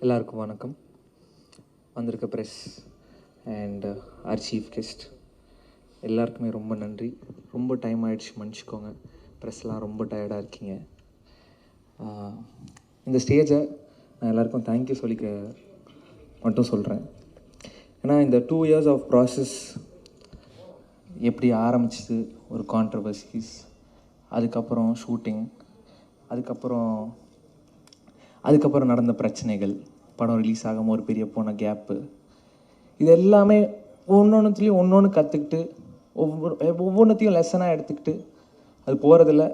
எல்லாருக்கும் வணக்கம். வந்திருக்க press and our chief guest எல்லாருக்குமே ரொம்ப நன்றி. ரொம்ப டைம் ஆகிடுச்சு, மன்னிச்சிக்கோங்க. ப்ரெஸ்லாம் ரொம்ப டயர்டாக இருக்கீங்க. இந்த ஸ்டேஜை நான் எல்லாருக்கும் தேங்க்யூ சொல்லிக்க மட்டும் சொல்கிறேன். ஏன்னா இந்த 2 years ஆஃப் ப்ராசஸ் எப்படி ஆரம்பிச்சிது, ஒரு கான்ட்ரவர்சிஸ், அதுக்கப்புறம் ஷூட்டிங், அதுக்கப்புறம் நடந்த பிரச்சனைகள், படம் ரிலீஸ் ஆகாமல் ஒரு பெரிய போன கேப்பு, இது எல்லாமே ஒவ்வொன்றுத்துலேயும் ஒன்று கற்றுக்கிட்டு ஒவ்வொன்றுத்தையும் லெசனாக எடுத்துக்கிட்டு அது போகிறதுல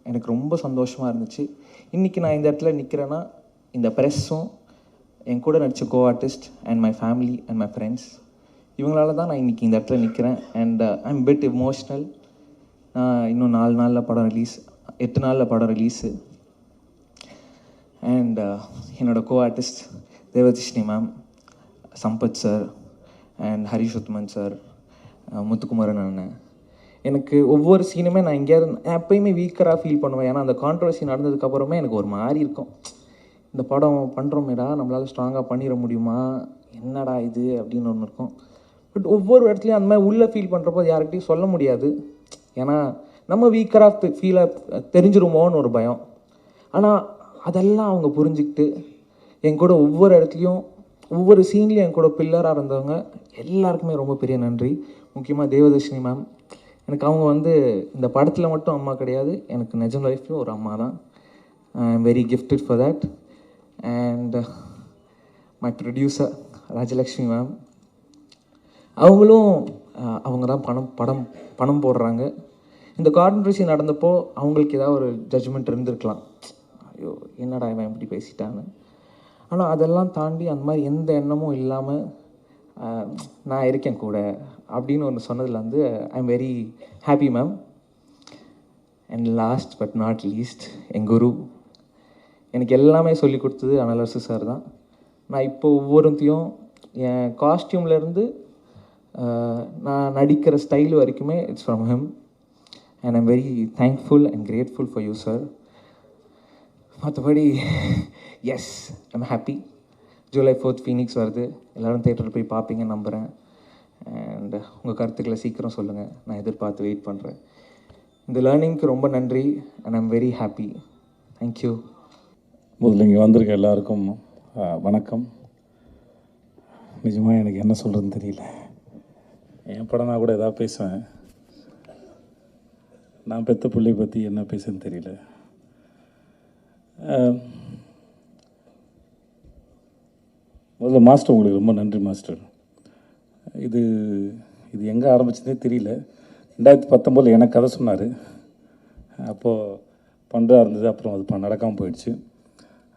எனக்கு ரொம்ப சந்தோஷமாக இருந்துச்சு. இன்றைக்கி நான் இந்த இடத்துல நிற்கிறேன்னா இந்த ப்ரெஸ்ஸும் என் கூட நடித்த co artist and my family and my friends இவங்களால தான் நான் இன்றைக்கி இந்த இடத்துல நிற்கிறேன். And I am bit emotional. நான் இன்னும் 4 நாளில் படம் ரிலீஸ், 8 நாளில் படம் ரிலீஸு. அண்ட் என்னோடய co artist Devathishni ma'am, Sampath sir and Harish Uthaman sir, Muthukumaran அண்ணன். எனக்கு ஒவ்வொரு சீனுமே நான் எங்கேயாவது எப்போயுமே வீக்கராக ஃபீல் பண்ணுவேன். ஏன்னா அந்த கான்ட்ரவர்சி நடந்ததுக்கப்புறமே எனக்கு ஒரு மாதிரி இருக்கும், இந்த படம் பண்ணுறோமேடா, நம்மளால் ஸ்ட்ராங்காக பண்ணிட முடியுமா, என்னடா இது அப்படின்னு ஒன்று இருக்கும். பட் ஒவ்வொரு இடத்துலையும் அந்த மாதிரி உள்ளே ஃபீல் பண்ணுறப்போ யார்கிட்டையும் சொல்ல முடியாது. ஏன்னா நம்ம வீக்கராக ஃபீலாக தெரிஞ்சிருமோன்னு ஒரு பயம். ஆனால் அதெல்லாம் அவங்க புரிஞ்சுக்கிட்டு என் கூட ஒவ்வொரு இடத்துலையும் ஒவ்வொரு சீன்லேயும் என் கூட பில்லராக இருந்தவங்க எல்லாருக்குமே ரொம்ப பெரிய நன்றி. முக்கியமாக தேவதர்ஷினி மேம். எனக்கு அவங்க இந்த படத்தில் மட்டும் அம்மா கிடையாது, எனக்கு நிஜம் லைஃப்லையும் ஒரு அம்மா தான். ஐ am very gifted for that. And my producer Rajalakshmi ma'am, அவங்க தான் பணம் போடுறாங்க. இந்த கான்ட்ரவர்சி நடந்தப்போ அவங்களுக்கு ஏதாவது ஒரு ஜட்ஜ்மெண்ட் இருந்திருக்கலாம், ஐயோ என்னடா இவன் எப்படி பேசிட்டான்னு. ஆனால் அதெல்லாம் தாண்டி அந்த மாதிரி எந்த எண்ணமும் இல்லாமல் நான் இருக்கேன் கூட அப்படின்னு ஒன்று சொன்னதில் I am very happy ma'am. And last but not least, என் குரு எனக்கு எல்லாமே சொல்லி கொடுத்தது அனலரசு சார் தான். நான் இப்போ ஒவ்வொருத்தையும் என் காஸ்டியூம்லேருந்து நான் நடிக்கிற ஸ்டைல் வரைக்குமே it's from him. And I'm very thankful and grateful for you sir. மற்றபடி yes I'm happy. July 4th Phoenix வருது, எல்லோரும் தேட்டரில் போய் பார்ப்பீங்கன்னு நம்புகிறேன். அண்ட் உங்கள் கருத்துக்களை சீக்கிரம் சொல்லுங்கள், நான் எதிர்பார்த்து வெயிட் பண்ணுறேன். இந்த லேர்னிங்க்கு ரொம்ப நன்றி and I'm very happy. Thank you. முதல்ல இங்கே வந்திருக்க எல்லாருக்கும் வணக்கம். நிஜமாக எனக்கு என்ன சொல்கிறதுன்னு தெரியல. என் படம்னா கூட எதாவது பேசுவேன், நான் பெற்ற பிள்ளையை பற்றி என்ன பேசுன்னு தெரியல. முதல்ல மாஸ்டர், உங்களுக்கு ரொம்ப நன்றி மாஸ்டர். இது எங்கே ஆரம்பிச்சதே தெரியல. 2019 எனக்கு கதை சொன்னார், அப்போது பண்ணுறா இருந்தது. அப்புறம் அது நடக்காமல் போயிடுச்சு.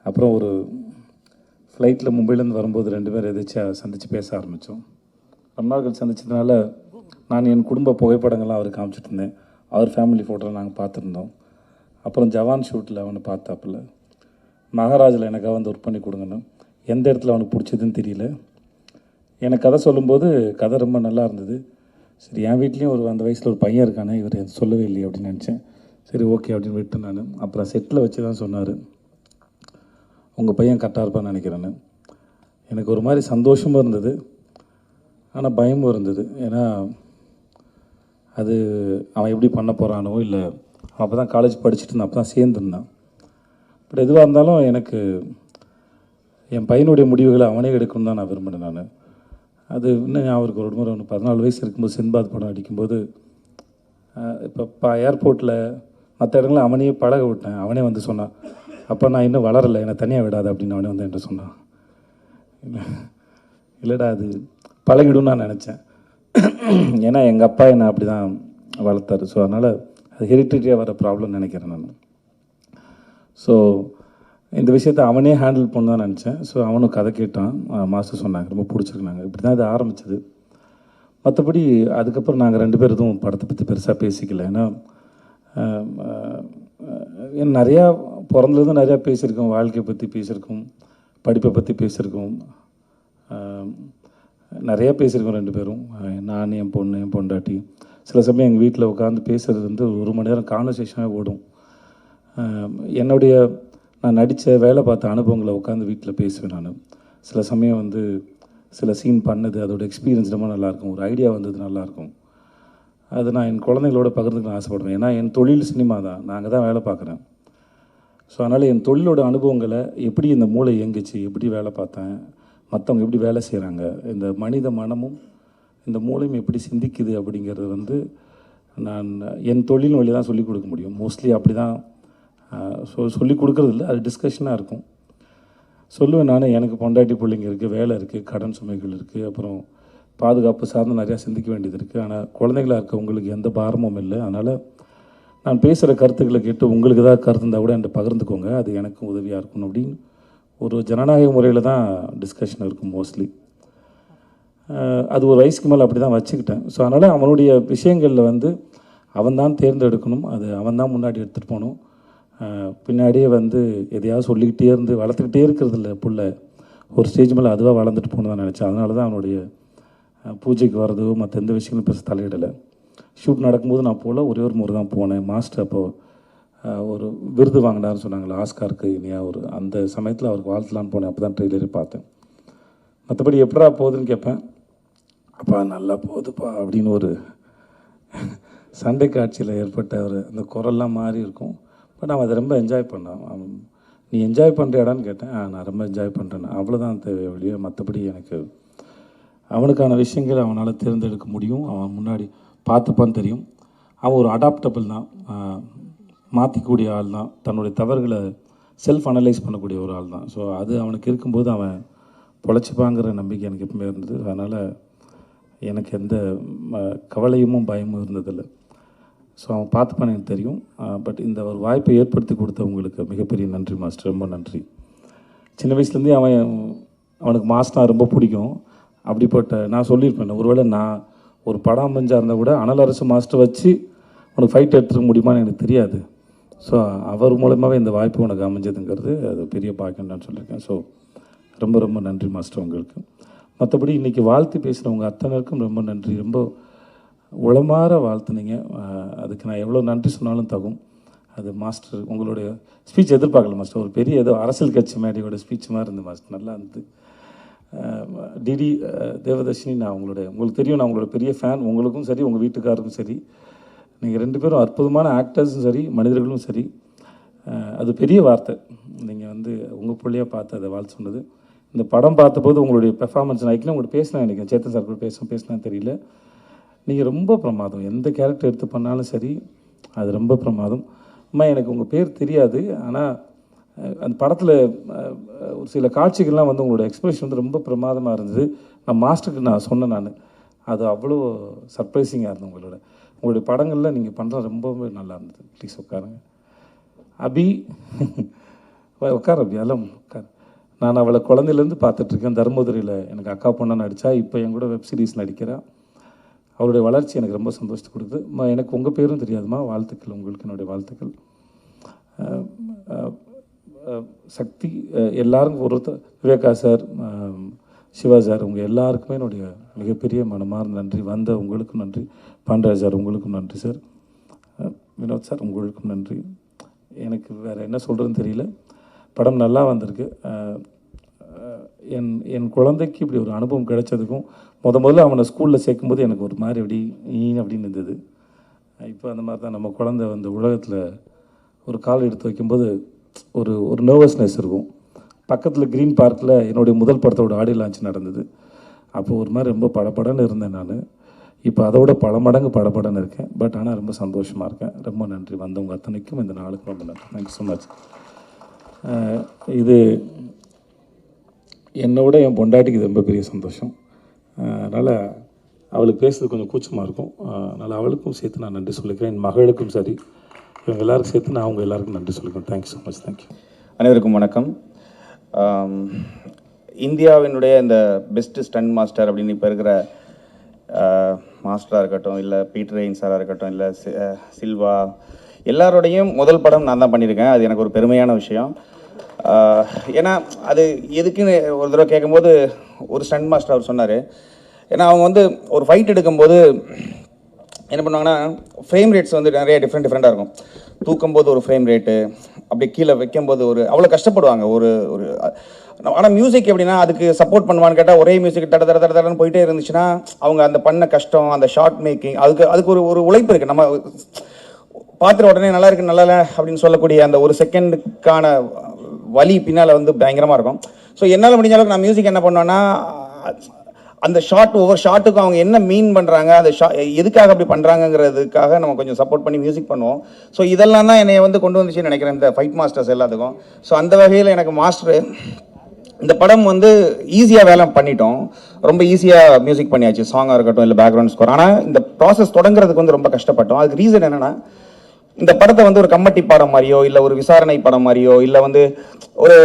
அப்புறம் ஒரு ஃப்ளைட்டில் மும்பையிலேருந்து வரும்போது 2 பேர் எதாச்சும் சந்தித்து பேச ஆரம்பித்தோம். ரொம்ப நாட்கள் சந்திச்சதுனால நான் என் குடும்ப புகைப்படங்கள்லாம் அவருக்கு காமிச்சிட்டு இருந்தேன். அவர் ஃபேமிலி ஃபோட்டோலாம் நாங்கள் பார்த்துருந்தோம். அப்புறம் ஜவான் ஷூட்டில் அவனை பார்த்தாப்புல, மகாராஜில் எனக்காக ஒர்க் பண்ணி கொடுங்கன்னு. எந்த இடத்துல அவனுக்கு பிடிச்சதுன்னு தெரியல. எனக்கு கதை சொல்லும்போது கதை ரொம்ப நல்லா இருந்தது. சரி, என் வீட்லேயும் அந்த வயசில் ஒரு பையன் இருக்கானே, இவர் சொல்லவே இல்லையே அப்படின்னு நினச்சேன். சரி ஓகே அப்படின்னு விட்டு நான் அப்புறம் செட்டில் வச்சு தான் சொன்னார், உங்கள் பையன் கரெக்டாக இருப்பான்னு நினைக்கிறேன்னு. எனக்கு ஒரு மாதிரி சந்தோஷமும் இருந்தது, ஆனால் பயமும் இருந்தது. ஏன்னா அது அவன் எப்படி பண்ண போகிறானோ, இல்லை அவன் அப்போ தான் காலேஜ் படிச்சுட்டு இருந்தான், அப்போ தான் சேர்ந்துருந்தான். பட் எதுவாக இருந்தாலும் எனக்கு என் பையனுடைய முடிவுகளை அவனே எடுக்கணும்னு தான் நான் விரும்பினேன். நான் அது இன்னும் அவருக்கு ஒரு முறை 14 வயசு இருக்கும்போது சின்பாத் படம் அடிக்கும்போது, இப்போ ஏர்போர்ட்டில் மற்ற இடங்களில் அவனையே பழக விட்டேன். அவனே சொன்னான், அப்போ நான் இன்னும் வளரலை, என்னை தனியாக விடாது அப்படின்னு அவனே என்கிட்ட சொன்னான். இல்லைடா அது பழகிடும் நான் நினச்சேன். ஏன்னா எங்கள் அப்பா என்னை அப்படி தான் வளர்த்தாரு. ஸோ அதனால் அது ஹெரிட்டரியாக வர ப்ராப்ளம்னு நினைக்கிறேன் நான். ஸோ இந்த விஷயத்தை அவனே ஹேண்டில் பண்ண தான் நினச்சேன். ஸோ அவனும் கதை கேட்டான், மாஸ்டர் சொன்னாங்க, ரொம்ப பிடிச்சிருக்குனாங்க. இப்படி தான் இது ஆரம்பித்தது. மற்றபடி அதுக்கப்புறம் நாங்கள் 2 பேர் எதுவும் படத்தை பற்றி பெருசாக பேசிக்கல. ஏன்னா நிறையா பிறந்ததும் நிறையா பேசியிருக்கோம், வாழ்க்கையை பற்றி பேசியிருக்கோம், படிப்பை பற்றி பேசியிருக்கோம், நிறையா பேசியிருக்கோம் 2 பேரும். நான், என் பொண்டாட்டி. சில சமயம் எங்கள் வீட்டில் உட்காந்து பேசுகிறது 1 மணி நேரம் கான்வர்சேஷனாக ஓடும். என்னுடைய நான் நடித்த வேலை பார்த்த அனுபவங்களை உட்காந்து வீட்டில் பேசுவேன். நான் சில சமயம் வந்து சில சீன் பண்ணது அதோட எக்ஸ்பீரியன்ஸ் ரொம்ப நல்லாயிருக்கும், ஒரு ஐடியா வந்தது நல்லாயிருக்கும். அது நான் என் குழந்தைங்களோட பகிர்ந்துக்க ஆசைப்படுவேன். ஏன்னா என் தொழில் சினிமா தான், நான் அங்கே தான் வேலை பார்க்குறேன். ஸோ அதனால் என் தொழிலோட அனுபவங்களை எப்படி இந்த மூளை இயங்குச்சு, எப்படி வேலை பார்த்தேன், மற்றவங்க எப்படி வேலை செய்கிறாங்க, இந்த மனித மனமும் இந்த மூளையும் எப்படி சிந்திக்குது அப்படிங்கிறது வந்து நான் என் தொழில் வழி தான் சொல்லிக் கொடுக்க முடியும். மோஸ்ட்லி அப்படி தான் சொல்லிக் கொடுக்குறதில்ல, அது டிஸ்கஷனாக இருக்கும். சொல்லுவேன் நான், எனக்கு பொண்டாட்டி பிள்ளைங்க இருக்குது, வேலை இருக்குது, கடன் சுமைகள் இருக்குது, அப்புறம் பாதுகாப்பு சார்ந்து நிறையா சிந்திக்க வேண்டியது இருக்குது. ஆனால் குழந்தைகளாக இருக்க உங்களுக்கு எந்த பாரமும் இல்லை. அதனால் நான் பேசுகிற கருத்துக்களை கேட்டு உங்களுக்கு ஏதாவது கருத்து இருந்தால் கூட என்கிட்ட பகிர்ந்துக்கோங்க, அது எனக்கும் உதவியாக இருக்கணும் அப்படின்னு ஒரு ஜனநாயக முறையில் தான் டிஸ்கஷன் இருக்கும் மோஸ்ட்லி. அது ஒரு வயசுக்கு மேலே அப்படி தான் வச்சுக்கிட்டேன். ஸோ அதனால் அவனுடைய விஷயங்களில் வந்து அவன் தான் தேர்ந்தெடுக்கணும், அது அவன் தான் முன்னாடி எடுத்துகிட்டு போகணும். பின்னாடியே வந்து எதையாவது சொல்லிக்கிட்டே இருந்து வளர்த்துக்கிட்டே இருக்கிறதில்ல புள்ள, ஒரு ஸ்டேஜ் மேலே அதுவாக வளர்ந்துட்டு போகணும் தான் நினச்சேன். அதனால தான் அவனுடைய பூஜைக்கு வர்றதோ மற்ற எந்த விஷயங்களும் பெருசு தலையிடலை. ஷூட் நடக்கும்போது நான் போகல, ஒரே ஒரு முறை தான் போனேன். மாஸ்டர் அப்போது ஒரு விருது வாங்கினார்னு சொன்னாங்களே, ஆஸ்காருக்கு இனியா ஒரு, அந்த சமயத்தில் அவருக்கு வாழ்த்தலான்னு போனேன். அப்போ தான் ட்ரெய்லரே பார்த்தேன். மற்றபடி எப்படா போகுதுன்னு கேட்பேன், அப்பா நல்லா போகுதுப்பா அப்படின்னு ஒரு சண்டை காட்சியில் ஏற்பட்ட ஒரு அந்த குரல்லாம் மாறி இருக்கும். பட் அவன் அதை ரொம்ப என்ஜாய் பண்ணான். அவன் நீ என்ஜாய் பண்ணுறியாடான்னு கேட்டேன். நான் ரொம்ப என்ஜாய் பண்ணுறேன், அவ்வளோதான் தேவை வழியே. மற்றபடி எனக்கு அவனுக்கான விஷயங்களை அவனால் தேர்ந்தெடுக்க முடியும். அவன் முன்னாடி பார்த்துப்பான்னு தெரியும். அவன் ஒரு அடாப்டபிள் தான், மாற்றிக்கூடிய ஆள் தான், தன்னுடைய தவறுகளை செல்ஃப் அனலைஸ் பண்ணக்கூடிய ஒரு ஆள் தான். ஸோ அது அவனுக்கு இருக்கும்போது அவன் பொழைச்சிப்பாங்கிற நம்பிக்கை எனக்கு எப்பவுமே இருந்தது. அதனால் எனக்கு எந்த கவலையும் பயமும் இருந்ததில்லை. ஸோ அவன் பார்த்துப்பான்னு எனக்கு தெரியும். பட் இந்த ஒரு வாய்ப்பை ஏற்படுத்தி கொடுத்தவங்களுக்கு மிகப்பெரிய நன்றி மாஸ்டர், ரொம்ப நன்றி. சின்ன வயசுலேருந்தே அவனுக்கு மாஸ்டர் ரொம்ப பிடிக்கும். அப்படிப்பட்ட நான் சொல்லியிருப்பேன், ஒருவேளை நான் ஒரு படம் அமைஞ்சாக இருந்தால் கூட அனல் அரசு மாஸ்டர் வச்சு உனக்கு ஃபைட் எடுத்துக்க முடியுமான்னு எனக்கு தெரியாது. ஸோ அவர் மூலமாகவே இந்த வாய்ப்பு உனக்கு அமைஞ்சதுங்கிறது அது பெரிய பாக்கியம் நான் சொல்லியிருக்கேன். ஸோ ரொம்ப ரொம்ப நன்றி மாஸ்டர் உங்களுக்கு. மற்றபடி இன்றைக்கி வாழ்த்து பேசுகிறவங்க அத்தனைக்கும் ரொம்ப நன்றி. ரொம்ப உளமாற வாழ்த்துனீங்க, அதுக்கு நான் எவ்வளோ நன்றி சொன்னாலும் தகும். அது மாஸ்டர் உங்களுடைய ஸ்பீச் எதிர்பார்க்கல மாஸ்டர், ஒரு பெரிய ஏதோ அரசியல் கட்சி மேடையோட ஸ்பீச் மாதிரி இருந்தது மாஸ்டர், நல்லா இருந்தது. டிடி தேவதர்ஷினி, நான் உங்களுக்கு தெரியும், நான் உங்களோட பெரிய ஃபேன். உங்களுக்கும் சரி, உங்கள் வீட்டுக்காருக்கும் சரி, நீங்கள் 2 பேரும் அற்புதமான ஆக்டர்ஸும் சரி, மனிதர்களும் சரி. அது பெரிய வார்த்தை, நீங்கள் வந்து உங்கள் பிள்ளையாக பார்த்து அதை வாழ்த்து சொன்னது. இந்த படம் பார்த்தபோது உங்களுடைய பெர்ஃபார்மன்ஸ் நான் உங்கள்கிட்ட பேசினேன், நினைக்கிறேன் சேத்தன் சார் கூட பேசினா தெரியல. நீங்கள் ரொம்ப பிரமாதம், எந்த கேரக்டர் எடுத்து பண்ணாலும் சரி அது ரொம்ப பிரமாதம். அம்மா எனக்கு உங்கள் பேர் தெரியாது, ஆனால் அந்த படத்தில் ஒரு சில காட்சிகள்லாம் வந்து உங்களோட எக்ஸ்பிரஷன் வந்து ரொம்ப பிரமாதமாக இருந்தது. நான் மாஸ்டருக்கு நான் சொன்னேன், அது அவ்வளோ சர்ப்ரைசிங்காக இருந்தது. உங்களுடைய படங்களில் நீங்கள் பண்ணுறது ரொம்பவே நல்லா இருந்தது. ப்ளீஸ் உட்காருங்க. அபி உட்கார அபி, அதெல்லாம் உட்கார். நான் அவளை குழந்தையிலேருந்து பார்த்துட்ருக்கேன். தர்மபுரியில் எனக்கு அக்கா பொண்ணாக நடித்தா, இப்போ என் கூட வெப் சீரிஸ் நடிக்கிறா. அவருடைய வளர்ச்சி எனக்கு ரொம்ப சந்தோஷத்தை கொடுக்குது. எனக்கு உங்கள் பேரும் தெரியாதுமா, வாழ்த்துக்கள், உங்களுக்கு என்னுடைய வாழ்த்துக்கள். சக்தி எல்லாரும் ஒருத்தர், விவேகா சார், சிவா சார், உங்கள் எல்லாருக்குமே என்னுடைய மிகப்பெரிய மனமார்ந்த நன்றி. வந்த உங்களுக்கும் நன்றி. பாண்டராஜ் சார் உங்களுக்கும் நன்றி சார். வினோத் சார் உங்களுக்கும் நன்றி. எனக்கு வேறு என்ன சொல்கிறதுன்னு தெரியல. படம் நல்லா வந்திருக்கு. என் குழந்தைக்கு இப்படி ஒரு அனுபவம் கிடைச்சதுக்கும், முதல்ல அவனை ஸ்கூலில் சேர்க்கும்போது எனக்கு ஒரு மாதிரி அப்படி அப்படின்னு இருந்தது. இப்போ அந்த மாதிரி தான் நம்ம குழந்தை வந்து உலகத்தில் ஒரு கால் எடுத்து வைக்கும்போது ஒரு நர்வஸ்னஸ் இருக்கும். பக்கத்தில் க்ரீன் பார்க்கில் என்னுடைய முதல் படத்தோட ஆடியோ லான்ச் நடந்தது. அப்போது ஒரு மாதிரி ரொம்ப படபடன்னு இருந்தேன் நான். இப்போ அதோட பல மடங்கு படபடன்னு இருக்கேன். பட் ஆனால் ரொம்ப சந்தோஷமாக இருக்கேன். ரொம்ப நன்றி வந்தவங்க அத்தனைக்கும், இந்த நாளுக்கு ரொம்ப நன்றி. Thank you so much. இது என்னை விட என் பொண்டாட்டிக்கு இது ரொம்ப பெரிய சந்தோஷம். அதனால் அவளுக்கு பேசுறது கொஞ்சம் கூச்சமாக இருக்கும். அதனால் அவளுக்கும் சேர்த்து நான் நன்றி சொல்லிக்கிறேன். என் மகளுக்கும் சரி, இவங்க எல்லாருக்கும் சேர்த்து நான் அவங்க எல்லாருக்கும் நன்றி சொல்லிக்கிறேன். Thank you so much. தேங்க்யூ. அனைவருக்கும் வணக்கம். இந்தியாவினுடைய இந்த பெஸ்ட்டு ஸ்டண்ட் மாஸ்டர் அப்படின்னு இப்போ இருக்கிற மாஸ்டராக இருக்கட்டும், இல்லை பீட்டர் ரெயின் சாராக இருக்கட்டும், இல்லை சில்வா, எல்லாரோடையும் முதல் படம் நான் தான் பண்ணியிருக்கேன். அது எனக்கு ஒரு பெருமையான விஷயம். ஏன்னா அது எதுக்குன்னு ஒரு தடவை கேட்கும்போது ஒரு ஸ்டண்ட் மாஸ்டர் அவர் சொன்னார். ஏன்னா அவங்க வந்து ஒரு ஃபைட் எடுக்கும்போது என்ன பண்ணுவாங்கன்னா ஃப்ரேம் ரேட்ஸ் வந்து நிறைய டிஃப்ரெண்ட்டாக இருக்கும். தூக்கும்போது ஒரு ஃப்ரேம் ரேட்டு, அப்படியே கீழே வைக்கும்போது ஒரு அவ்வளோ கஷ்டப்படுவாங்க. ஒரு ஒரு ஆனால் மியூசிக் எப்படின்னா அதுக்கு சப்போர்ட் பண்ணுவான்னு கேட்டால் ஒரே மியூசிக் தட தட தட தடன்னு போயிட்டே இருந்துச்சுன்னா அவங்க அந்த பண்ண கஷ்டம், அந்த ஷார்ட் மேக்கிங், அதுக்கு ஒரு ஒரு உழைப்பு இருக்குது. நம்ம பார்த்துட்டு உடனே நல்லா இருக்கு நல்லா இல்லை அப்படின்னு சொல்லக்கூடிய அந்த ஒரு செகண்டுக்கான வலி பின்னால் வந்து பயங்கரமாக இருக்கும். ஸோ என்னால் முடிஞ்ச அளவுக்கு நான் மியூசிக் என்ன பண்ணுவேன்னா அந்த ஒவ்வொரு ஷாட்டுக்கும் அவங்க என்ன மீன் பண்ணுறாங்க, அந்த எதுக்காக அப்படி பண்ணுறாங்கங்கிறதுக்காக நம்ம கொஞ்சம் சப்போர்ட் பண்ணி மியூசிக் பண்ணுவோம். ஸோ இதெல்லாம் தான் என்னை வந்து கொண்டு வந்துச்சுன்னு நினைக்கிறேன் இந்த ஃபைட் மாஸ்டர்ஸ் எல்லாத்துக்கும். ஸோ அந்த வகையில் எனக்கு மாஸ்டர் இந்த படம் வந்து ஈஸியாக வேலை பண்ணிட்டோம், ரொம்ப ஈஸியாக மியூசிக் பண்ணியாச்சு, சாங்காக இருக்கட்டும் இல்லை பேக்ரவுண்ட் ஸ்கோர். ஆனால் இந்த ப்ராசஸ் தொடங்குறதுக்கு வந்து ரொம்ப கஷ்டப்பட்டோம். அதுக்கு ரீசன் என்னென்னா இந்த படத்தை வந்து ஒரு கம்மட்டி படம் மாதிரியோ இல்லை ஒரு விசாரணை படம் மாதிரியோ இல்லை வந்து ஒரு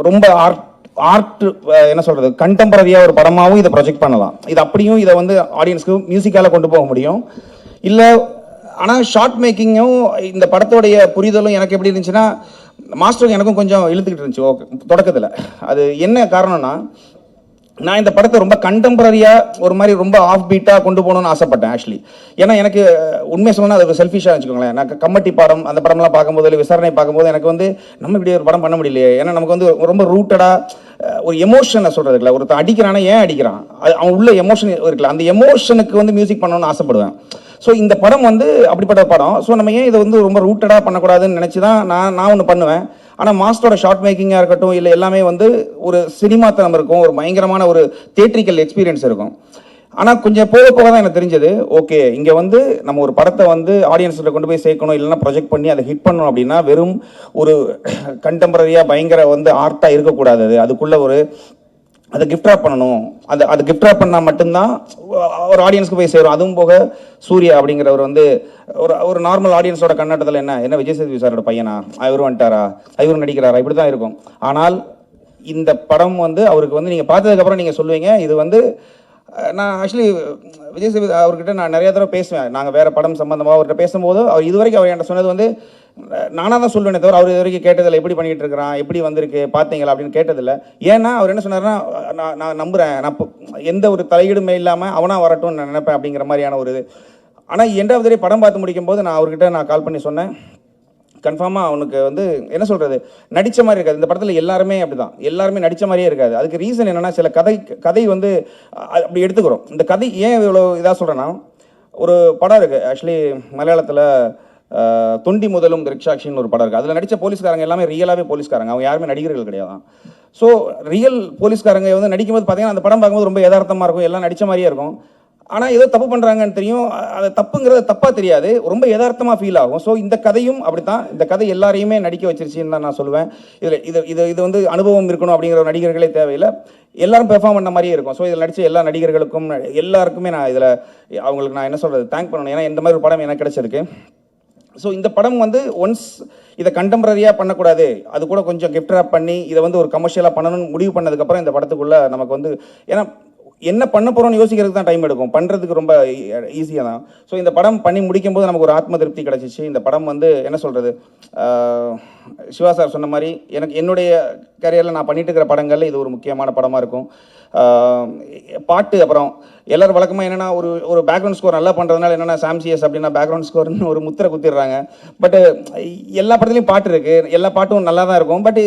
ரொம்ப ஆர்ட் என்ன சொல்கிறது கண்டெம்பரரியாக ஒரு படமாகவும் இதை ப்ரொஜெக்ட் பண்ணலாம். இது அப்படியும் இதை வந்து ஆடியன்ஸ்க்கு மியூசிக்கால் கொண்டு போக முடியும் இல்லை. ஆனால் ஷார்ட் மேக்கிங்கும் இந்த படத்தோடைய புரிதலும் எனக்கு எப்படி இருந்துச்சுன்னா மாஸ்டருக்கு எனக்கும் கொஞ்சம் இழுத்துக்கிட்டு இருந்துச்சு ஓகே தொடக்கத்தில். அது என்ன காரணம்னா நான் இந்த படத்தை ரொம்ப கண்டெம்பரரியாக ஒரு மாதிரி ரொம்ப ஆஃப் பீட்டாக கொண்டு போகணும்னு ஆசைப்பட்டேன் ஆக்சுவலி. ஏன்னா எனக்கு உண்மையை சொன்னால் அது செல்ஃபிஷாக வச்சுக்கோங்களேன். நான் கம்மட்டி படம் அந்த படம்லாம் பார்க்கும்போது இல்லை விசாரணை பார்க்கும்போது எனக்கு வந்து நம்ம இப்படி ஒரு படம் பண்ண முடியலையே. ஏன்னா நமக்கு வந்து ரொம்ப ரூட்டடாக ஒரு எமோஷனை சொல்கிறது இல்லை. ஒருத்தன் அடிக்கிறானா ஏன் அடிக்கிறான், அது அவன் உள்ள எமோஷன் இருக்குல்ல, அந்த எமோஷனுக்கு வந்து மியூசிக் பண்ணணும்னு ஆசைப்படுவேன். ஸோ இந்த படம் வந்து அப்படிப்பட்ட படம். ஸோ நம்ம ஏன் இதை வந்து ரொம்ப ரூட்டடாக பண்ணக்கூடாதுன்னு நினச்சி தான் நான் ஒன்று பண்ணுவேன். ஆனால் மாஸ்டரோட ஷார்ட் மேக்கிங்காக இருக்கட்டும் இல்லை எல்லாமே வந்து ஒரு சினிமாத்தனம் இருக்கும், ஒரு பயங்கரமான ஒரு தியேட்ரிக்கல் எக்ஸ்பீரியன்ஸ் இருக்கும். ஆனால் கொஞ்சம் போக போக தான் எனக்கு தெரிஞ்சது ஓகே இங்கே வந்து நம்ம ஒரு படத்தை வந்து ஆடியன்ஸில் கொண்டு போய் சேர்க்கணும் இல்லைன்னா ப்ரொஜெக்ட் பண்ணி அதை ஹிட் பண்ணணும் அப்படின்னா வெறும் ஒரு கண்டெம்பரரியாக பயங்கர வந்து ஆர்ட்டாக இருக்கக்கூடாது. அதுக்குள்ளே ஒரு அதை கிஃப்ட் ராப் பண்ணணும். அது கிஃப்ட் ராப் பண்ணால் மட்டும்தான் ஒரு ஆடியன்ஸ்க்கு போய் சேரும். அதுவும் போக சூர்யா அப்படிங்கிறவர் வந்து ஒரு நார்மல் ஆடியன்ஸோட கண்ணோட்டத்தில் என்ன விஜய் சேதுபதி சாரோட பையனா, இவரும் வந்துட்டாரா, இவரும் நடிக்கிறாரா, இப்படி தான் இருக்கும். ஆனால் இந்த படம் வந்து அவருக்கு வந்து நீங்கள் பார்த்ததுக்கப்புறம் நீங்கள் சொல்லுவீங்க இது வந்து நான் ஆக்சுவலி விஜய் சேதுபதி அவர்கிட்ட நான் நிறைய தடவை பேசுவேன். நாங்கள் வேறு படம் சம்மந்தமாக அவர்கிட்ட பேசும்போது அவர் இதுவரைக்கும் அவர் என்கிட்ட சொன்னது வந்து நானாக தான் சொல்லுவேனே தவிர அவர் இது வரைக்கும் கேட்டதில்லை எப்படி பண்ணிகிட்டு இருக்கிறான், எப்படி வந்திருக்கு பார்த்தீங்களா அப்படின்னு கேட்டதில்லை. ஏன்னா அவர் என்ன சொன்னார்னா நான் நம்புகிறேன், நான் எந்த ஒரு தலையீடுமே இல்லாமல் அவனாக வரட்டும்னு நான் நினைப்பேன் அப்படிங்கிற மாதிரியான ஒரு இது. ஆனால் எண்டாவது படம் பார்த்து முடிக்கும் போது நான் அவர்கிட்ட கால் பண்ணி சொன்னேன் கன்ஃபார்மாக அவனுக்கு வந்து என்ன சொல்கிறது நடித்த மாதிரி இருக்காது. இந்த படத்தில் எல்லாருமே அப்படி தான், எல்லாருமே நடித்த மாதிரியே இருக்காது. அதுக்கு ரீசன் என்னென்னா சில கதை வந்து அப்படி எடுத்துக்கிறோம். இந்த கதை ஏன் இவ்வளோ இதாக சொல்கிறேன்னா ஒரு படம் இருக்குது ஆக்சுவலி மலையாளத்தில் தொண்டி முதலும் ரிக்ஷாக்ஷின்னு ஒரு படம் இருக்குது. அதில் நடித்த போலீஸ்காரங்க எல்லாமே ரியலாகவே போலீஸ்காரங்க, அவங்க யாருமே நடிகர்கள் கிடையாது. ஸோ ரியல் போலீஸ்காரங்க வந்து நடிக்கும்போது பார்த்தீங்கன்னா அந்த படம் பார்க்கும்போது ரொம்ப யதார்த்தமாக இருக்கும், எல்லாம் நடித்த மாதிரியே இருக்கும். ஆனால் ஏதோ தப்பு பண்ணுறாங்கன்னு தெரியும், அது தப்புங்கிறது தப்பாக தெரியாது, ரொம்ப யதார்த்தமாக ஃபீல் ஆகும். ஸோ இந்த கதையும் அப்படி தான், இந்த கதை எல்லாரையுமே நடிக்க வச்சிருச்சுன்னு தான் நான் சொல்லுவேன். இது வந்து அனுபவம் இருக்கணும் அப்படிங்கிற நடிகர்களே தேவையில்லை, எல்லாரும் பெர்ஃபார்ம் பண்ண மாதிரியே இருக்கும். ஸோ இதில் நடித்த எல்லா நடிகர்களுக்கும் எல்லாருக்குமே நான் இதில் அவங்களுக்கு நான் என்ன சொல்கிறது தேங்க் பண்ணணும். ஏன்னா இந்த மாதிரி ஒரு படம் எனக்கு கிடைச்சிருக்கு. ஸோ இந்த படம் வந்து ஒன்ஸ் இதை கண்டெம்பரரியாக பண்ணக்கூடாது, அது கூட கொஞ்சம் கிஃப்ட் ராப் பண்ணி இதை வந்து ஒரு கமர்ஷியலாக பண்ணணும்னு முடிவு பண்ணதுக்கப்புறம் இந்த படத்துக்குள்ளே நமக்கு வந்து ஏன்னா என்ன பண்ண போகிறோம்னு யோசிக்கிறதுக்கு தான் டைம் எடுக்கும், பண்ணுறதுக்கு ரொம்ப ஈஸியாக தான். ஸோ இந்த படம் பண்ணி முடிக்கும் போது நமக்கு ஒரு ஆத்ம திருப்தி கிடச்சிச்சு. இந்த படம் வந்து என்ன சொல்கிறது சிவா சார் சொன்ன மாதிரி எனக்கு என்னுடைய கரியரில் நான் பண்ணிட்டு இருக்கிற படங்களில் இது ஒரு முக்கியமான படமாக இருக்கும். பாட்டு அப்புறம் எல்லோரும் வழக்கமாக என்னென்னா ஒரு பேக்ரவுண்ட் ஸ்கோர் நல்லா பண்ணுறதுனால என்னென்னா சாம்சிஎஸ் அப்படின்னா பேக்ரவுண்ட் ஸ்கோர்னு ஒரு முத்திரை குத்திடுறாங்க. பட்டு எல்லா படத்துலையும் பாட்டு இருக்குது, எல்லா பாட்டும் நல்லா தான் இருக்கும். பட்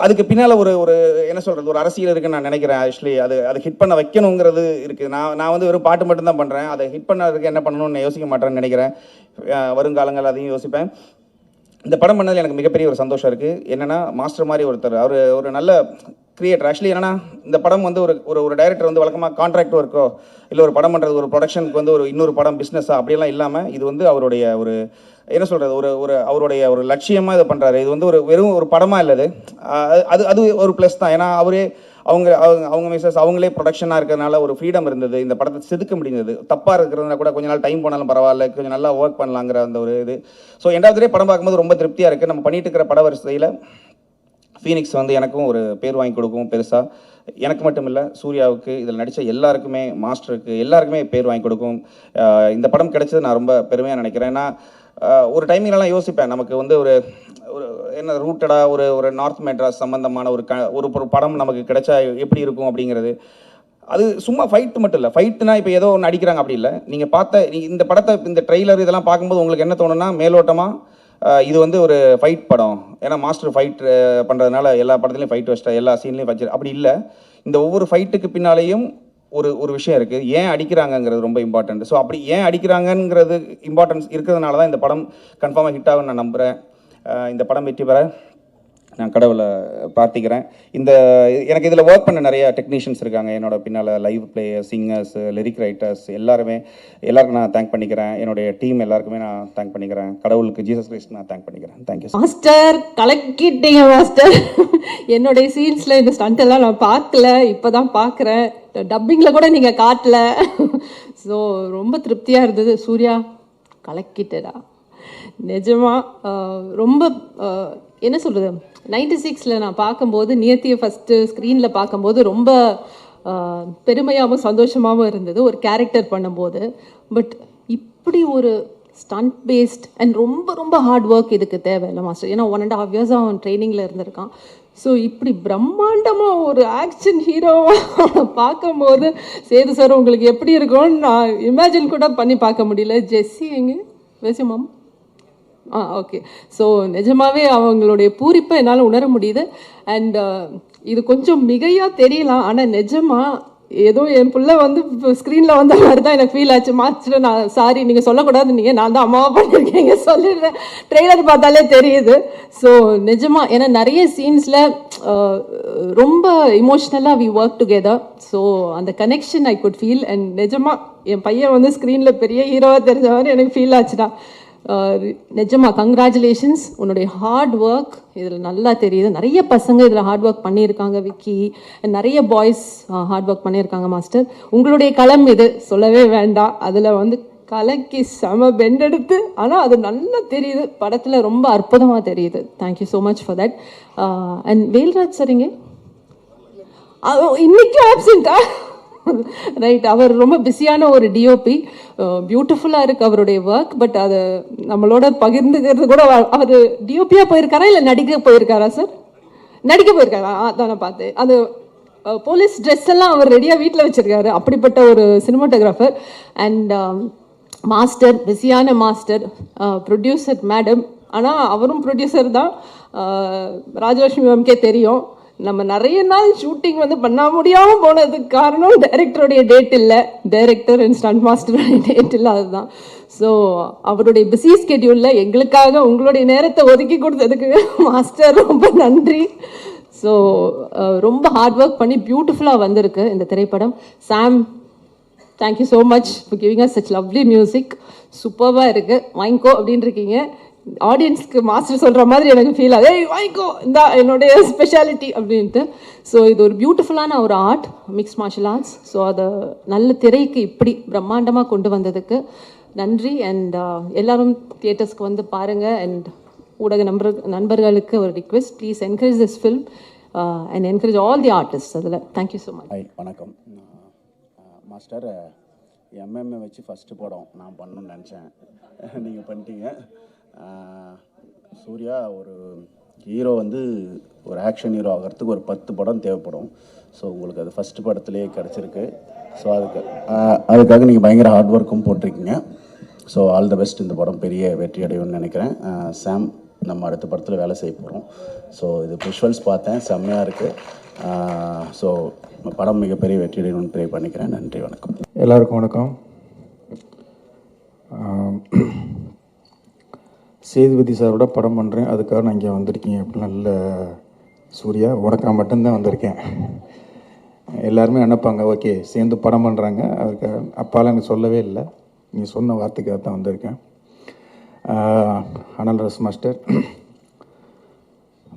அதுக்கு பின்னால் ஒரு என்ன சொல்கிறது ஒரு அரசியல் இருக்குன்னு நான் நினைக்கிறேன். ஆக்சுவலி அது ஹிட் பண்ண வைக்கணுங்கிறது இருக்குது. நான் வந்து வெறும் பாட்டு மட்டும்தான் பண்ணுறேன், அதை ஹிட் பண்ணதுக்கு என்ன பண்ணணும்னு யோசிக்க மாட்டேன்னு நினைக்கிறேன். வருங்காலங்கள் அதையும் யோசிப்பேன். இந்த படம் பண்ணதில் எனக்கு மிகப்பெரிய ஒரு சந்தோஷம் இருக்குது. என்னென்னா மாஸ்டர் மாதிரி ஒருத்தர், அவர் ஒரு நல்ல கிரியேட்டர். ஆக்சுவலி என்னென்னா இந்த படம் வந்து ஒரு டைரக்டர் வந்து வழக்கமாக கான்ட்ராக்ட் ஒர்க்கோ இல்லை ஒரு படம் பண்ணுறது ஒரு ப்ரொடக்ஷனுக்கு வந்து ஒரு இன்னொரு படம் பிஸ்னஸாக அப்படியெல்லாம் இல்லாமல் இது வந்து அவருடைய ஒரு என்ன சொல்கிறது ஒரு அவருடைய ஒரு லட்சியமாக இதை பண்ணுறாரு. இது வந்து வெறும் ஒரு படமாக இல்லது, அது ஒரு ப்ளஸ் தான். ஏன்னா அவங்க மிஸ்ஸஸ் அவங்களே ப்ரொடக்ஷனாக இருக்கிறதுனால ஒரு ஃப்ரீடம் இருந்தது, இந்த படத்தை செதுக்க முடிந்தது. தப்பாக இருக்கிறதுனா கூட கொஞ்சம் நாள் டைம் போனாலும் பரவாயில்ல, கொஞ்சம் நல்லா ஒர்க் பண்ணலாங்கிற அந்த ஒரு இது. ஸோ எண்டாவது படம் பார்க்கும்போது ரொம்ப திருப்தியாக இருக்குது. நம்ம பண்ணிட்டு இருக்கிற பட வரிசையில் ஃபீனிக்ஸ் வந்து எனக்கும் ஒரு பேர் வாங்கி கொடுக்கும் பெருசாக. எனக்கு மட்டும் இல்லை, சூர்யாவுக்கு இதில் நடித்த எல்லாருக்குமே, மாஸ்டருக்கு எல்லாருக்குமே பேர் வாங்கி கொடுக்கும். இந்த படம் கிடைச்சது நான் ரொம்ப பெருமையாக நினைக்கிறேன். ஏன்னா ஒரு டைமிங்லாம் யோசிப்பேன் நமக்கு வந்து ஒரு என்ன ரூட்டடாக ஒரு நார்த் மெட்ராஸ் சம்மந்தமான ஒரு படம் நமக்கு கிடைச்சா எப்படி இருக்கும் அப்படிங்கிறது. அது சும்மா ஃபைட் மட்டும் இல்லை, ஃபைட்டுனா இப்போ ஏதோ ஒன்று அடிக்கிறாங்க அப்படி இல்லை. நீங்கள் பார்த்த இந்த படத்தை, இந்த ட்ரெய்லர் இதெல்லாம் பார்க்கும்போது உங்களுக்கு என்ன தோணுன்னா, மேலோட்டமாக இது வந்து ஒரு ஃபைட் படம், ஏன்னா மாஸ்டர் ஃபைட் பண்ணுறதுனால எல்லா படத்துலையும் ஃபைட் வச்சிட்டா, எல்லா சீன்லையும் வச்சு அப்படி இல்லை. இந்த ஒவ்வொரு ஃபைட்டுக்கு பின்னாலேயும் ஒரு விஷயம் இருக்குது. ஏன் அடிக்கிறாங்கங்கிறது ரொம்ப இம்பார்ட்டன்ட். ஸோ அப்படி ஏன் அடிக்கிறாங்கங்கிறது இம்பார்ட்டன்ஸ் இருக்கிறதுனால தான் இந்த படம் கன்ஃபார்மாக ஹிட் ஆகும்னு நான் நம்புகிறேன். இந்த படம் வெற்றி பெற நான் கடவுளை பிரார்த்திக்கிறேன். எனக்கு இதில் ஒர்க் பண்ண நிறைய டெக்னீஷியன்ஸ் இருக்காங்க என்னோட பின்னால், live players, singers, lyric writers, எல்லாருக்கும் நான் தேங்க் பண்ணிக்கிறேன். என்னுடைய டீம் எல்லாருக்குமே நான் தேங்க் பண்ணிக்கிறேன். கடவுளுக்கு, ஜீசஸ் கிரைஸ்ட் நான் தேங்க் பண்ணிக்கிறேன். Thank you master. கலக்கிட்டீங்க மாஸ்டர். என்னுடைய சீன்ஸில் இந்த ஸ்டண்ட் எல்லாம் நான் பார்க்கல, இப்போ தான் பார்க்குறேன். டப்பிங்கில் கூட நீங்கள் காட்டல. ஸோ ரொம்ப திருப்தியாக இருந்தது. சூர்யா கலக்கிட்டடா நிஜமா. ரொம்ப என்ன சொல்கிறது, 96 நான் பார்க்கும்போது, நியத்தியை ஃபஸ்ட்டு ஸ்க்ரீனில் பார்க்கும்போது ரொம்ப பெருமையாகவும் சந்தோஷமாகவும் இருந்தது ஒரு கேரக்டர் பண்ணும்போது. பட் இப்படி ஒரு ஸ்டண்ட் பேஸ்ட் அண்ட் ரொம்ப ரொம்ப ஹார்ட் ஒர்க் இதுக்கு தேவையில்லை மாஸ்டர். ஏன்னா 1.5 years அவன் ட்ரைனிங்கில் இருந்திருக்கான். ஸோ இப்படி பிரம்மாண்டமாக ஒரு ஆக்ஷன் ஹீரோவாக பார்க்கும்போது, சேது சார் உங்களுக்கு எப்படி இருக்கும்னு நான் இமேஜின் கூட பண்ணி பார்க்க முடியல. ஜெஸ்ஸி எங்கே பேசி மாம்? ஓகே. ஸோ நிஜமாவே அவங்களுடைய பூரிப்பை என்னால் உணர முடியுது. அண்ட் இது கொஞ்சம் மிகையாக தெரியலாம், ஆனால் நிஜமாக ஏதோ என் பிள்ளை வந்து ஸ்க்ரீனில் வந்த மாதிரி தான் எனக்கு ஃபீல் ஆச்சு. மாஸ்டர் நான் சாரி, நீங்கள் சொல்லக்கூடாது, நீங்கள் நான் தான் அம்மாவை பண்ணியிருக்கீங்க சொல்லிடுறேன். ட்ரெய்லர் பார்த்தாலே தெரியுது. ஸோ நிஜமாக ஏன்னா நிறைய சீன்ஸில் ரொம்ப இமோஷ்னலாக வி ஒர்க் டுகெதர். ஸோ அந்த connection I could feel. And நிஜமாக என் பையன் வந்து ஸ்க்ரீனில் பெரிய ஹீரோவாக தெரிஞ்ச மாதிரி எனக்கு ஃபீல் ஆச்சுடா. நிஜமா கங்க்ராச்சுலேஷன்ஸ். உன்னுடைய ஹார்ட் ஒர்க் இதில் நல்லா தெரியுது. நிறைய பசங்க இதில் ஹார்ட் ஒர்க் பண்ணியிருக்காங்க, விக்கி, நிறைய பாய்ஸ் ஹார்ட் ஒர்க் பண்ணியிருக்காங்க மாஸ்டர். உங்களுடைய களம் இது, சொல்லவே வேண்டாம். அதில் வந்து கலக்கி செம பெண்டெடுத்து, ஆனால் அது நல்லா தெரியுது படத்தில், ரொம்ப அற்புதமாக தெரியுது. Thank you so much for that. And Velraj சரிங்க இன்னைக்கு ஆப்சென்ட்டா? ரைட், அவர் ரொம்ப பிஸியான ஒரு டிஓபி. பியூட்டிஃபுல்லாக இருக்குது அவருடைய ஒர்க். பட் அதை நம்மளோட பகிர்ந்துக்கிறது கூட, அவர் டிஓபியாக போயிருக்காரா இல்லை நடிக்க போயிருக்காரா சார்? நடிக்க போயிருக்காரா? அதான் நான் பார்த்தேன். அது போலீஸ் ட்ரெஸ் எல்லாம் அவர் ரெடியாக வீட்டில் வச்சுருக்காரு. அப்படிப்பட்ட ஒரு சினிமாட்டோகிராஃபர். அண்ட் மாஸ்டர், பிஸியான மாஸ்டர். ப்ரொடியூசர் மேடம், ஆனால் அவரும் ப்ரொடியூசர் தான். ராஜலட்சுமி மேம்கே தெரியும். நம்ம நிறைய நாள் ஷூட்டிங் வந்து பண்ண முடியாமல் போனதுக்கு காரணம் டைரக்டருடைய டேட் இல்லை, டைரக்டர் அண்ட் ஸ்டண்ட் மாஸ்டருடைய டேட் இல்லை, அதுதான். ஸோ அவருடைய பிஸி ஸ்கெடியூலில் எங்களுக்காக உங்களுடைய நேரத்தை ஒதுக்கி கொடுத்ததுக்கு மாஸ்டர் ரொம்ப நன்றி. ஸோ ரொம்ப ஹார்ட் ஒர்க் பண்ணி பியூட்டிஃபுல்லாக வந்திருக்கு இந்த திரைப்படம். Sam, thank you so much for giving us such lovely music. சூப்பராக இருக்குது, வாங்கிக்கோ அப்படின்னு இருக்கீங்க. ஆடியன்ஸ்க்கு மாஸ்டர் சொல்கிற மாதிரி எனக்கு ஃபீல் ஆகுது, ஏய் வாங்கிக்கோ இந்த என்னுடைய ஸ்பெஷாலிட்டி அப்படின்ட்டு. ஸோ இது ஒரு பியூட்டிஃபுல்லான ஒரு art, mix martial arts. So அதை நல்ல திரைக்கு இப்படி பிரம்மாண்டமாக கொண்டு வந்ததுக்கு நன்றி. அண்ட் எல்லாரும் தியேட்டர்ஸ்க்கு வந்து பாருங்கள். அண்ட் ஊடக நண்பர்களுக்கு ஒரு request, please encourage this film and encourage all the artist அதில். Thank you so much. வணக்கம் மாஸ்டர். எம்எம்ஏ வச்சு ஃபஸ்ட்டு படம் நான் பண்ணணும்னு நினச்சேன், நீங்கள் பண்ணிட்டீங்க. சூர்யா ஒரு ஹீரோ வந்து ஒரு ஆக்ஷன் ஹீரோ ஆகிறதுக்கு ஒரு 10 படம் தேவைப்படும். ஸோ உங்களுக்கு அது ஃபஸ்ட்டு படத்துலேயே கிடச்சிருக்கு. ஸோ அதுக்காக நீங்கள் பயங்கர ஹார்ட் ஒர்க்கும் போட்டிருக்கீங்க. So all the best. இந்த படம் பெரிய வெற்றி அடையும்னு நினைக்கிறேன். சாம், நம்ம அடுத்த படத்தில் வேலை செய்ய போகிறோம். ஸோ இது விஷுவல்ஸ் பார்த்தேன், செம்மையாக இருக்குது. ஸோ படம் மிகப்பெரிய வெற்றி அடையணும்னு ப்ரே பண்ணிக்கிறேன். நன்றி, வணக்கம். எல்லாருக்கும் வணக்கம். சேதுபதி சாரோட படம் பண்ணுறேன், அதுக்காக நான் இங்கே வந்திருக்கீங்க அப்படிலாம் இல்லை சூர்யா, உனக்காக மட்டும்தான் வந்திருக்கேன். எல்லாருமே நினைப்பாங்க ஓகே சேர்ந்து படம் பண்ணுறாங்க, அதுக்கு அப்பாலாம் எனக்கு சொல்லவே இல்லை, நீ சொன்ன வார்த்தைக்காக தான் வந்திருக்கேன். அனல் ரஸ்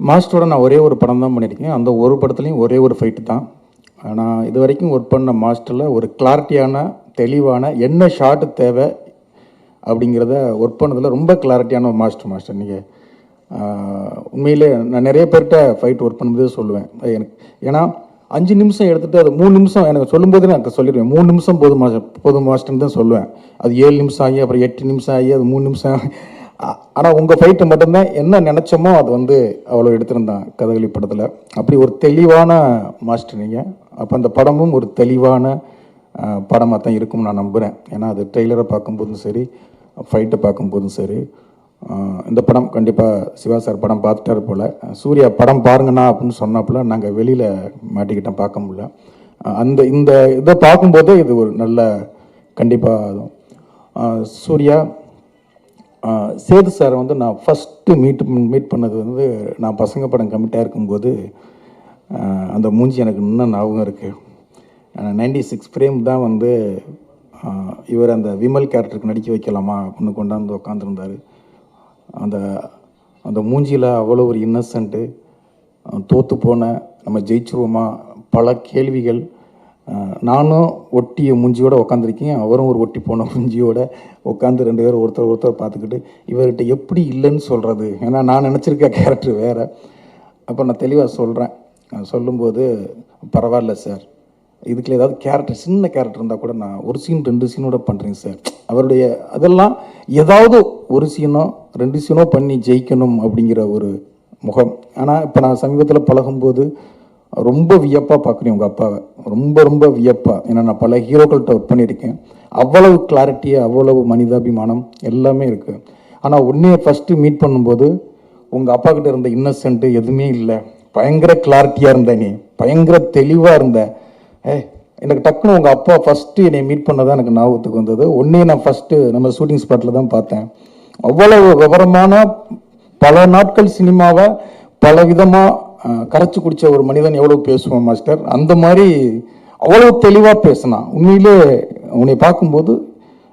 மாஸ்டரோட நான் ஒரே ஒரு படம் தான் பண்ணியிருக்கேன். அந்த ஒரு படத்துலேயும் ஒரே ஒரு ஃபைட்டு தான். ஆனால் இது வரைக்கும் ஒர்க் பண்ண மாஸ்டரில் ஒரு கிளாரிட்டியான, தெளிவான, என்ன ஷார்ட்டு தேவை அப்படிங்கிறத ஒர்க் பண்ணதில் ரொம்ப கிளாரிட்டியான ஒரு மாஸ்டர். நீங்கள் உண்மையிலே நான் நிறைய பேர்கிட்ட ஃபைட் ஒர்க் பண்ணும்போதே சொல்லுவேன், எனக்கு ஏன்னா 5 நிமிஷம் எடுத்துகிட்டு அது 3 நிமிஷம் எனக்கு சொல்லும்போது நான் சொல்லிடுவேன், 3 நிமிஷம் போதும் மாஸ்டர்னு தான் சொல்லுவேன். அது 7 நிமிஷம் ஆகி அப்புறம் 8 நிமிஷம் ஆகி அது 3 நிமிஷம். ஆனால் உங்கள் ஃபைட்டை மட்டும்தான் என்ன நினச்சோமோ அது வந்து அவ்வளோ எடுத்திருந்தான் கதகளி படத்தில். அப்படி ஒரு தெளிவான மாஸ்டர் நீங்கள். அப்போ அந்த படமும் ஒரு தெளிவான படமாக தான் இருக்கும்னு நான் நம்புகிறேன். ஏன்னா அது ட்ரெய்லரை பார்க்கும்போதும் சரி, ஃபைட்டை பார்க்கும்போதும் சரி, இந்த படம் கண்டிப்பாக சிவா சார் படம் பார்த்துட்டாரு போல். சூர்யா படம் பாருங்கண்ணா அப்படின்னு சொன்னாப்புல நாங்கள் வெளியில் மாட்டிக்கிட்டோம், பார்க்க முடியல. இந்த இதை பார்க்கும்போது இது ஒரு நல்ல கண்டிப்பாக சூர்யா சேது சாரை வந்து நான் ஃபஸ்ட்டு மீட் பண்ணது வந்து நான் பசங்க படம் கமிட்டாக இருக்கும்போது அந்த மூஞ்சி எனக்கு இன்னும் ஞாபகம் இருக்குது. 96 ஃப்ரேம் தான் வந்து இவர் அந்த விமல் கேரக்டருக்கு நடிக்க வைக்கலாமா அப்படின்னு கொண்டாந்து உட்காந்துருந்தார். அந்த மூஞ்சியில் அவ்வளோ ஒரு இன்னசென்ட்டு, தோற்று போன நம்ம ஜெயிச்சிருவோமா பல கேள்விகள். நானும் ஒட்டிய மூஞ்சியோடு உட்காந்துருக்கேன், அவரும் ஒரு ஒட்டி போன மூஞ்சியோடு உட்காந்து 2 பேரும் ஒருத்தர் பார்த்துக்கிட்டு இவர்கிட்ட எப்படி இல்லைன்னு சொல்கிறது. ஏன்னா நான் நினச்சிருக்க கேரக்டர் வேறு. அப்போ நான் தெளிவாக சொல்கிறேன், சொல்லும்போது பரவாயில்ல சார், இதுக்குள்ள ஏதாவது கேரக்டர் சின்ன கேரக்டர் இருந்தால் கூட நான் ஒரு சீன் 2 சீனோட பண்ணுறேங்க சார். அவருடைய அதெல்லாம் ஏதாவது ஒரு சீனோ 2 சீனோ பண்ணி ஜெயிக்கணும் அப்படிங்கிற ஒரு முகம். ஆனால் இப்போ நான் சமீபத்தில் பழகும்போது ரொம்ப வியப்பாக பார்க்குறேன் உங்கள் அப்பாவை, ரொம்ப வியப்பாக. ஏன்னா நான் பல ஹீரோக்கள்கிட்ட ஒர்க் பண்ணியிருக்கேன், அவ்வளவு கிளாரிட்டியாக அவ்வளவு மனிதாபிமானம் எல்லாமே இருக்குது. ஆனால் உன்னையை ஃபஸ்ட்டு மீட் பண்ணும்போது உங்கள் அப்பா கிட்ட இருந்த இன்னசென்ட்டு எதுவுமே இல்லை, பயங்கர கிளாரிட்டியாக இருந்த, நீ பயங்கர தெளிவாக இருந்த. எனக்கு டக்குன்னு உங்கள் அப்பா ஃபஸ்ட்டு என்னை மீட் பண்ணதான் எனக்கு ஞாபகத்துக்கு வந்தது. உன்னையே நான் ஃபஸ்ட்டு நம்ம ஷூட்டிங் ஸ்பாட்டில் தான் பார்த்தேன். அவ்வளவு விவரமான, பல நாட்கள் சினிமாவை பல விதமாக கரைச்சி குடித்த ஒரு மனிதன் எவ்வளோ பேசுவான் மாஸ்டர், அந்த மாதிரி அவ்வளோ தெளிவாக பேசினான். உண்மையிலே உன்னை பார்க்கும்போது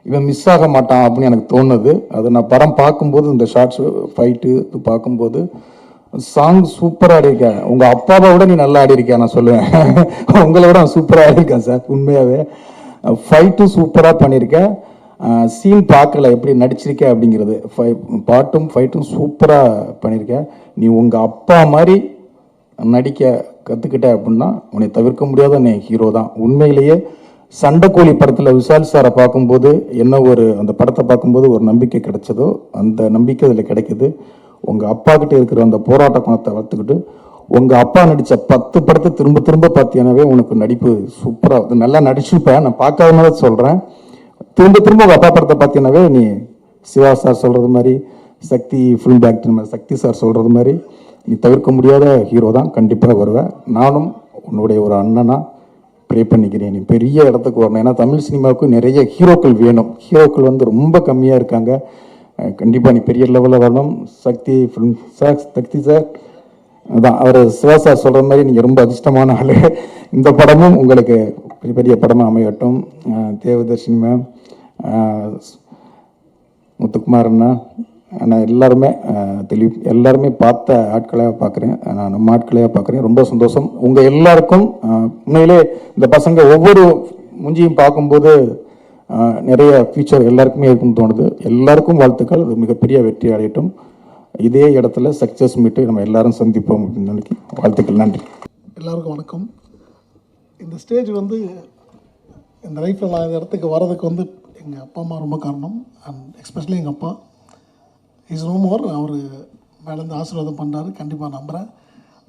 இவன் மிஸ் ஆக மாட்டான் அப்படின்னு எனக்கு தோணுது. அதை நான் படம் பார்க்கும்போது இந்த ஷார்ட்ஸு ஃபைட்டு இது பார்க்கும்போது சாங் சூப்பராக ஆடிருக்கேன். உங்கள் அப்பாவை விட நீ நல்லா ஆடிருக்கேன் நான் சொல்லுவேன். உங்களை விட நான் சூப்பராக ஆடிருக்கேன் சார். உண்மையாகவே ஃபைட்டும் சூப்பராக பண்ணியிருக்கேன். சீன் பார்க்கல எப்படி நடிச்சிருக்கேன் அப்படிங்கிறது. பாட்டும் ஃபைட்டும் சூப்பராக பண்ணியிருக்கேன். நீ உங்கள் அப்பா மாதிரி நடிக்க கற்றுக்கிட்ட அப்படின்னா உன்னை தவிர்க்க முடியாத நீ ஹீரோ தான். உண்மையிலேயே சண்டைக்கோழி படத்தில் விஷால் சாரை பார்க்கும்போது என்ன ஒரு அந்த படத்தை பார்க்கும்போது ஒரு நம்பிக்கை கிடைச்சதோ அந்த நம்பிக்கை அதில் கிடைக்குது. உங்கள் அப்பா கிட்டே இருக்கிற அந்த போராட்ட குணத்தை வளர்த்துக்கிட்டு உங்கள் அப்பா நடித்த 10 படத்தை திரும்ப பார்த்தீங்கன்னாவே உனக்கு நடிப்பு சூப்பராக நல்லா நடிச்சுப்பேன். நான் பார்க்காதனால சொல்கிறேன். திரும்ப உங்கள் அப்பா படத்தை பார்த்தீங்கன்னாவே நீ சிவா சார் சொல்கிறது மாதிரி, சக்தி ஃபிலிம் ஆக்டர் மாதிரி சக்தி சார் சொல்கிறது மாதிரி நீ தவிர்க்க முடியாத ஹீரோ தான். கண்டிப்பாக வருவேன். நானும் உன்னுடைய ஒரு அண்ணனா ப்ரே பண்ணிக்கிறேன், நீ பெரிய இடத்துக்கு வரணும். ஏன்னா தமிழ் சினிமாவுக்கு நிறைய ஹீரோக்கள் வேணும். ஹீரோக்கள் வந்து ரொம்ப கம்மியாக இருக்காங்க. கண்டிப்பாக நீ பெரிய லெவலில் வரணும். சக்தி ஃபிலிம் சார், சக்தி சார் அதான் அவர் சிவா சார் சொல்கிற மாதிரி நீங்கள் ரொம்ப அதிர்ஷ்டமான ஆள். இந்த படமும் உங்களுக்கு பெரிய படமாக அமையட்டும். தேவதர்ஷினி மேம், முத்துக்குமார் அண்ணா, நான் எல்லாருமே எல்லாருமே பார்த்த ஆட்களையாக பார்க்குறேன். நான் நம்ம ஆட்களையாக பார்க்குறேன். ரொம்ப சந்தோஷம். உங்கள் எல்லாருக்கும் உண்மையிலே இந்த பசங்க ஒவ்வொரு முஞ்சியும் பார்க்கும்போது நிறைய ஃபியூச்சர் எல்லாருக்குமே இருக்குன்னு தோணுது. எல்லாருக்கும் வாழ்த்துக்கள். அது மிகப்பெரிய வெற்றி அடையட்டும். இதே இடத்துல சக்ஸஸ் மீட்டு நம்ம எல்லாரும் சந்திப்போம் அப்படின்னு நினைக்கிறேன். வாழ்த்துக்கள். நன்றி. எல்லாருக்கும் வணக்கம். இந்த ஸ்டேஜ் வந்து இந்த லைஃப்பில் நான் இந்த இடத்துக்கு வர்றதுக்கு வந்து எங்கள் அப்பா அம்மா ரொம்ப காரணம். அண்ட் எஸ்பெஷலி எங்கள் அப்பா இஸ் நோ மோர். அவர் மேலேருந்து ஆசீர்வாதம் பண்ணுறாரு, கண்டிப்பாக நம்புகிறேன்.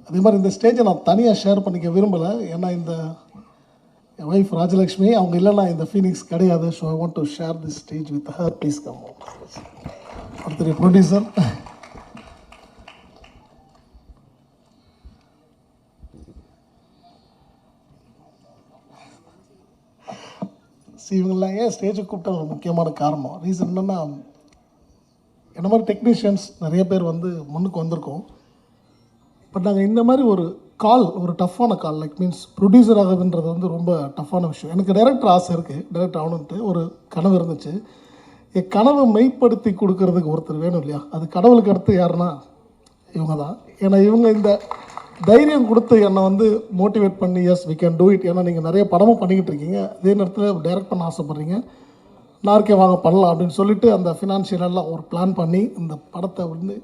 அதே மாதிரி இந்த ஸ்டேஜை நான் தனியாக ஷேர் பண்ணிக்க விரும்பலை. ஏன்னா இந்த என் ஒய்ஃப் ராஜலக்ஷ்மி அவங்க இல்லைன்னா இந்த ஃபீலிங்ஸ் கிடையாது. So I want to share this stage with her. Please come. ஒருத்தர் ப்ரொடியூசர் இவங்கெல்லாம் ஏன் ஸ்டேஜுக்கு கூப்பிட்ட ஒரு முக்கியமான காரணம் ரீசன் என்னென்னா, என்ன மாதிரி டெக்னீஷியன்ஸ் நிறைய பேர் வந்து முன்னுக்கு வந்திருக்கோம். பட் நாங்கள் இந்த மாதிரி ஒரு கால், ஒரு டஃப்பான கால், லைக் மீன்ஸ் ப்ரொடியூசர் ஆகுதுன்றது வந்து ரொம்ப டஃப்பான விஷயம். எனக்கு டைரக்டர் ஆசை இருக்குது, டைரக்டர் ஆகணுன்ட்டு ஒரு கனவு இருந்துச்சு. என் கனவை மெய்ப்படுத்தி கொடுக்கறதுக்கு ஒருத்தர் வேணும் இல்லையா? அது கடவுளுக்கு அடுத்து யாருன்னா இவங்க தான். ஏன்னா இவங்க இந்த தைரியம் கொடுத்து என்னை வந்து மோட்டிவேட் பண்ணி yes we can do it. ஏன்னா நீங்கள் நிறைய படமும் பண்ணிக்கிட்டு இருக்கீங்க, அதே நேரத்தில் டைரக்ட் பண்ண ஆசைப்பட்றீங்க, நார்க்கே வாங்க பண்ணலாம் அப்படின்னு சொல்லிட்டு அந்த ஃபினான்ஷியலெல்லாம் ஒரு பிளான் பண்ணி இந்த படத்தை வந்து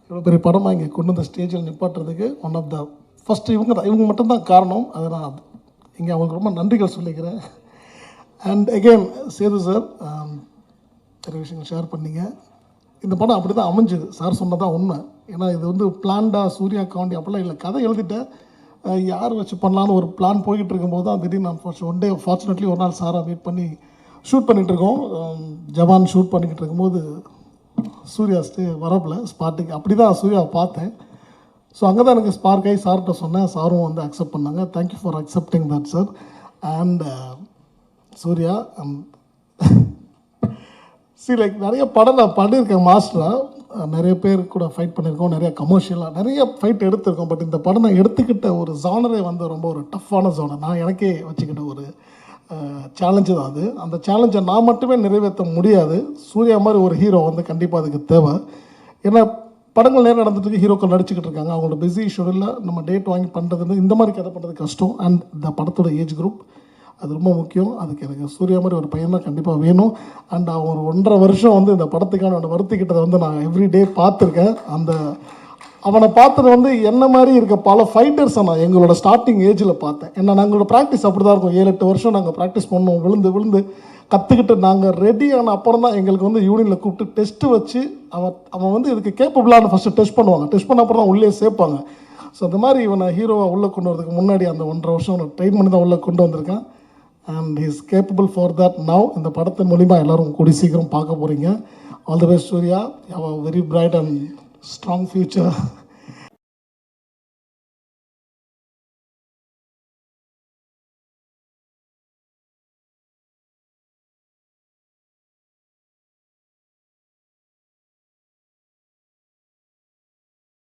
இவ்வளோ பெரிய படமாக இங்கே கொண்டு வந்த ஸ்டேஜில் நிப்பாட்டுறதுக்கு ஒன் ஆஃப் த ஃபஸ்ட்டு இவங்க தான். இவங்க மட்டும்தான் காரணம். அதை நான் இங்கே அவங்களுக்கு ரொம்ப நன்றிகள் சொல்லிக்கிறேன். அண்ட் அகெயின் சேது சார் நிறைய விஷயங்கள் ஷேர் பண்ணிங்க. இந்த படம் அப்படி தான் அமைஞ்சுது. சார் சொன்னதான் உண்மை. ஏன்னா இது வந்து பிளான்டாக சூர்யா காண்டி அப்படிலாம் இல்லை. கதை எழுதிட்டேன், யார் வச்சு பண்ணலான்னு ஒரு பிளான் போய்கிட்டு இருக்கும்போது தான் திடீர்னு நான் ஒன் டே ஃபார்ச்சுனேட்லி ஒரு நாள் சாரை மீட் பண்ணி ஷூட் பண்ணிகிட்ருக்கோம். ஜவான் ஷூட் பண்ணிக்கிட்டு இருக்கும்போது சூர்யா வரப்பில் ஸ்பாட்டுக்கு அப்படி தான் சூர்யாவை பார்த்தேன். ஸோ அங்கே தான் எனக்கு ஸ்பார்க் ஆகி சார்கிட்ட சொன்னேன். சாரும் வந்து அக்செப்ட் பண்ணாங்க. Thank you for accepting that sir. And Surya like நிறைய படம் நான் பண்ணியிருக்கேன் மாஸ்டராக. நிறைய பேர் கூட ஃபைட் பண்ணியிருக்கோம், நிறைய கமர்ஷியலாக நிறைய ஃபைட் எடுத்திருக்கோம். பட் இந்த படம் நான் எடுத்துக்கிட்ட ஒரு ஜானரே வந்து ரொம்ப ஒரு டஃப்பான ஜானர். நான் எனக்கே வச்சுக்கிட்ட ஒரு சேலஞ்சு தான் அது. அந்த சேலஞ்சை நான் மட்டுமே நிறைவேற்ற முடியாது. சூர்யா மாதிரி ஒரு ஹீரோ வந்து கண்டிப்பாக அதுக்கு தேவை. ஏன்னா படங்கள் நேரம் நடந்துட்டு ஹீரோக்கள் நடிச்சுக்கிட்டு இருக்காங்க. அவங்களோட பிஸி ஷெடியூலில் நம்ம டேட் வாங்கி பண்ணுறது இந்த மாதிரி கதை பண்ணுறது கஷ்டம். அண்ட் இந்த படத்தோட ஏஜ் குரூப் அது ரொம்ப முக்கியம். அதுக்கு எனக்கு சூர்யா மாதிரி ஒரு பையன் தான் கண்டிப்பாக வேணும். அண்ட் அவன் ஒரு 1.5 வருஷம் வந்து இந்த படத்துக்கான வருத்திக்கிட்டதை வந்து நான் எவ்ரிடே பார்த்துருக்கேன். அவனை பார்த்தது வந்து என்ன மாதிரி இருக்க பல ஃபைட்டர்ஸை நான் எங்களோட ஸ்டார்டிங் ஏஜில் பார்த்தேன். ஏன்னா நாங்களோட ப்ராக்டிஸ் அப்படி தான் இருக்கும். 7-8 வருஷம் நாங்கள் ப்ராக்டிஸ் பண்ணோம், விழுந்து கற்றுக்கிட்டு நாங்கள் ரெடி ஆன அப்புறம் தான் எங்களுக்கு வந்து யூனியனில் கூப்பிட்டு டெஸ்ட்டு வச்சு அவன் வந்து இதுக்கு கேப்பபிளான ஃபஸ்ட்டு டெஸ்ட் பண்ணுவாங்க. டெஸ்ட் பண்ண அப்புறம் தான் உள்ளே சேர்ப்பாங்க. ஸோ அந்த மாதிரி இவனை ஹீரோவை உள்ளே கொண்டு வரதுக்கு முன்னாடி அந்த 1.5 வருஷம் அவனை ட்ரெயின் பண்ணி தான் உள்ளே கொண்டு வந்திருக்கேன். And he is capable for that now. இந்த படத்தின் மூலிமா எல்லோரும் கூடி சீக்கிரம் பார்க்க போகிறீங்க. All the best Surya. Have a very bright and strong future.